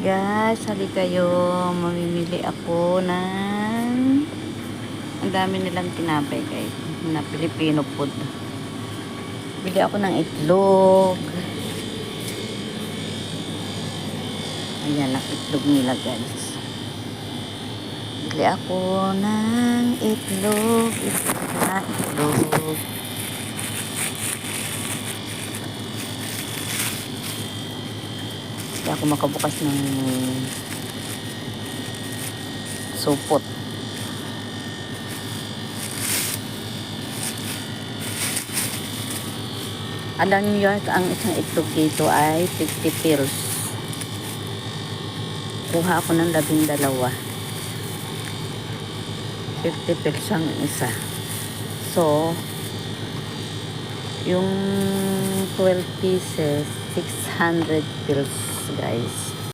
Guys, hali kayo. Mamimili ako ng ang dami nilang tinapay guys. Na Filipino food. Bili ako ng itlog. Ayan ang itlog nila guys. Bili ako ng itlog. Itlog. Hindi ako makabukas ng supot. Alam niyo ang isang itlog dito ay 50 pills. Kuha ako ng 12. 50 pills ang isa. So, yung 12 pieces, 600 pills guys.